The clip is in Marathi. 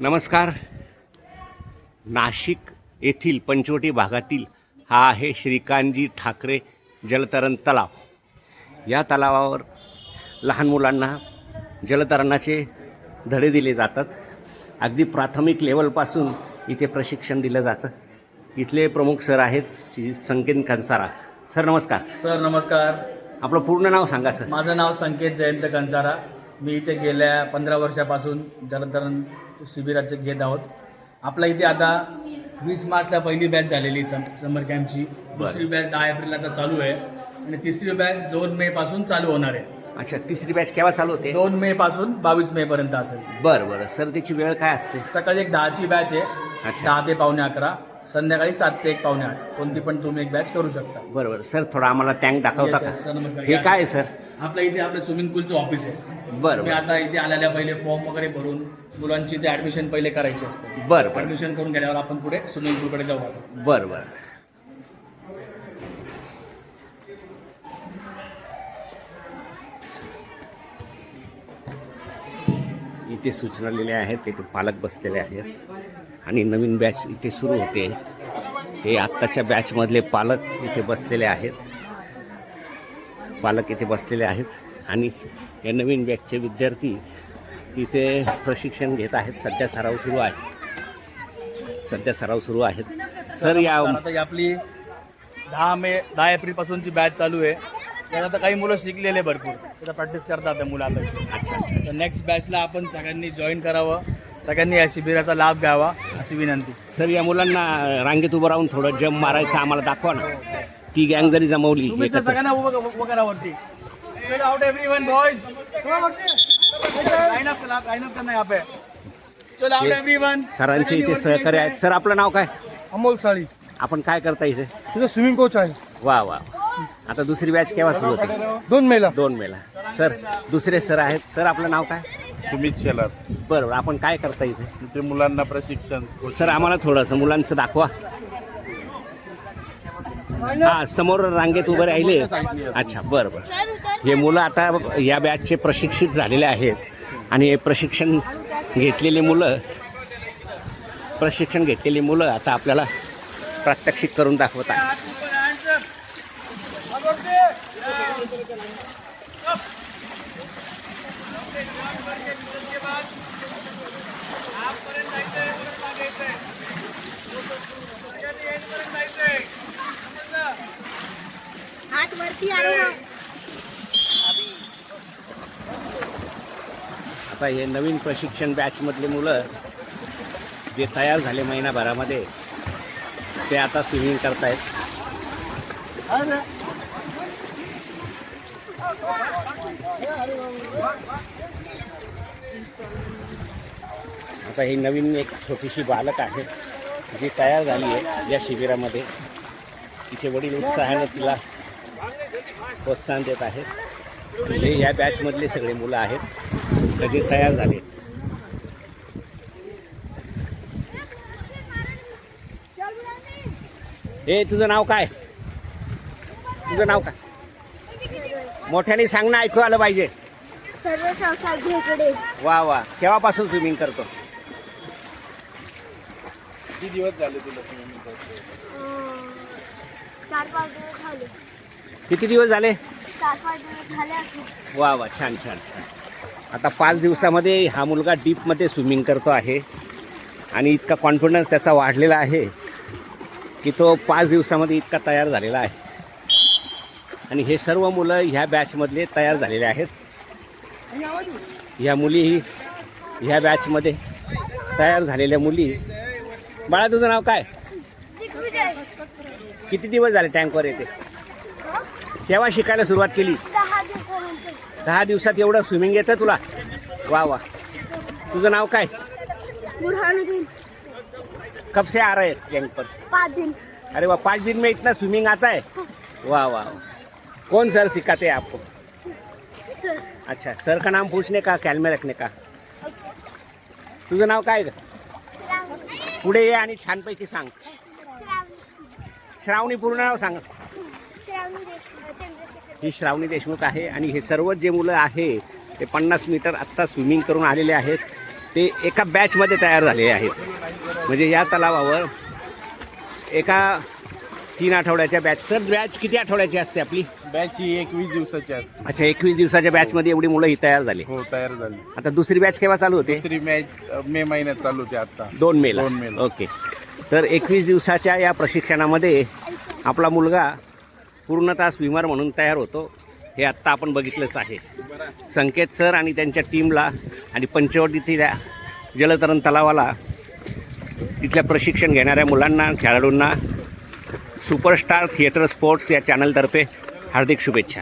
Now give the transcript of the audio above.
नमस्कार. नाशिक येथील पंचवटी भागातील हा आहे श्रीकांतजी ठाकरे जलतरण तलाव. या तलावावर लहान मुलांना जलतरणाचे धडे दिले जातात. अगदी प्राथमिक लेवलपासून इथे प्रशिक्षण दिलं जातं. इथले प्रमुख सर आहेत श्री संकेत कंसारा. सर नमस्कार. सर नमस्कार. आपलं पूर्ण नाव सांगा सर. माझं नाव संकेत जयंत कंसारा. मी इथे गेल्या 15 वर्षापासून जलतरण शिबिराचे घेत आहोत. आपल्या इथे आता 20 मार्चला पहिली बॅच झालेली समर कॅम्पची. दुसरी बॅच 10 एप्रिलला आता चालू आहे आणि तिसरी बॅच 2 मे पासून चालू होणार आहे. अच्छा, तिसरी बॅच केव्हा चालू होते? 2 मे पासून 22 मे पर्यंत असेल. बरं बरं सर, त्याची वेळ काय असते? सकाळी एक 10ची बॅच आहे. अच्छा. 10 ते पावणे 11. संध्याकाळी 7 ते 1 पावणे 8. कोणती पण तुम्ही एक बॅच करू शकता. बरोबर सर, थोडा आम्हाला टँक दाखवता का? सर नमस्कार. हे काय आहे सर? आपल्या इथे आपलं स्विमिंग पूलचं ऑफिस आहे. बरं मी आता इथे आलेल्या पहिले फॉर्म वगैरे भरून मुलांची इथे ॲडमिशन पहिले करायची असते. बरं बरं ॲडमिशन करून गेल्यावर आपण पुढे स्विमिंग पूलकडे जाऊ आता. बरं बरं. इथे सूचना लिहिल्या आहेत, तिथे पालक बसलेले आहेत आणि नवीन बॅच इथे सुरू होते. हे आत्ताच्या बॅचमधले पालक इथे बसलेले आहेत. पालक इथे बसलेले आहेत आणि या नवीन बॅचचे विद्यार्थी इथे प्रशिक्षण घेत आहेत. सध्या सराव सुरू आहेत. सर या आता ही आपली 10 एप्रिल पासूनची बॅच चालू आहे. त्यात आता काही मुलं शिकलेले भरपूर त्याचा प्रॅक्टिस करतात त्या मुलं आता. अच्छा. तर नेक्स्ट बॅचला आपण सगळ्यांनी जॉईन करावं. सगळ्यांनी या शिबिराचा लाभ घ्यावा अशी विनंती. सर, या मुलांना रांगेत उभं राहून थोडं जम्प मारायचं आम्हाला दाखवा ना. ती गँग जरी जमवली तुम्ही सर एकत्र. सगळ्यांना उभं करा वरती. Out everyone boys. Line up करना यहाँ पे. चल आउट एवरीवन. सरांचे इथे सहकार्य आहेत. सर आपलं नाव काय? अमोल साळी. आपण काय करता इथे? तिथं स्विमिंग कोच आहे. वा वा. आता दुसरी बॅच केव्हा सुरू होते? 2 मेला. 2 मेला. सर दुसरे सर आहेत. सर आपलं नाव काय? सुमित शेलार. बरोबर. आपण काय करता इथे? तिथे मुलांना प्रशिक्षण. सर आम्हाला थोडंसं मुलांचं दाखवा. हा, समोर रांगेत उभे राहिले. अच्छा, बरं बरं. हे मुलं आता या बॅचचे प्रशिक्षित झालेले आहेत आणि हे प्रशिक्षण घेतलेली मुलं आता आपल्याला प्रात्यक्षिक करून दाखवत आहेत. आता हे नवीन प्रशिक्षण बॅचमधले मुलं जे तयार झाले महिनाभरामध्ये ते आता स्विमिंग करतायत. आता ही नवीन एक छोटीशी बालक आहे जी तयार झाली आहे या शिबिरामध्ये. तिचे वडील उत्साहाने तिला प्रोत्साहन देत आहेत. म्हणजे या बॅचमधले सगळे मुलं आहेत जे तयार झाले. हे तुझं नाव काय? मोठ्याने सांग ना, ऐकू आलं पाहिजे. वा वा. केव्हापासून स्विमिंग करतो? किती दिवस झाले तुला स्विमिंग करतो? 4-5 दिवस झाले. किती दिवस झाले? 4-5 दिवस झाले असतील. वा वा. छान. आता 5 दिवसामध्ये हा मुलगा डीपमध्ये स्विमिंग करतो आहे आणि इतका कॉन्फिडन्स त्याचा वाढलेला आहे की तो 5 दिवसामध्ये इतका तयार झालेला आहे. आणि हे सर्व मुलं ह्या बॅचमधले तयार झालेले आहेत. ह्या मुली ह्या बॅचमध्ये तयार झालेल्या मुली. बाळा तुझं नाव काय? किती दिवस झाले टँकवर येते? केव्हा शिकायला सुरुवात केली? 10 दिवसानंतर. 10 दिवसात एवढं स्विमिंग येतं तुला? वाह वाह. तुझं नाव काय? बुरहानुद्दीन. कब से आ रहे हैं टैंक पर? 5 दिन. अरे वाह, 5 दिन में इतना स्विमिंग आता है? वाह वाह. कौन सर सिखाते हैं आपको? सर. अच्छा, सर का नाम पूछने का, ख्याल में रखने का. तुझं नाव काय? पुढे ये आणि छानपैकी सांग. श्रावणी. पूर्ण नाव सांग. ही श्रावणी देशमुख आहे आणि हे सर्व जे मुलं आहे ते 50 मीटर आत्ता स्विमिंग करून आलेले आहेत. ते एका बॅचमध्ये तयार झालेले आहेत. म्हणजे या तलावावर एका 3 आठवड्याच्या बॅच. सर बॅच किती आठवड्याची असते आपली? बॅच ही 21 दिवसाची असते. अच्छा, 21 दिवसाच्या बॅचमध्ये एवढी मुलं ही तयार झाली. हो, तयार झाली. आता दुसरी बॅच केव्हा चालू होते? दुसरी मॅच मे महिन्यात चालू होते आता. 2 मेला. 2 मेला. ओके. तर 21 दिवसाच्या या प्रशिक्षणामध्ये आपला मुलगा पूर्णतः स्विमर म्हणून तयार होतो. हे आत्ता आपण बघितलंच आहे. संकेत सर आणि त्यांच्या टीमला आणि पंचवटीतील जलतरण तलावाला तिथल्या प्रशिक्षण घेणाऱ्या मुलांना, खेळाडूंना सुपरस्टार थिएटर स्पोर्ट्स या चॅनलतर्फे हार्दिक शुभेच्छा.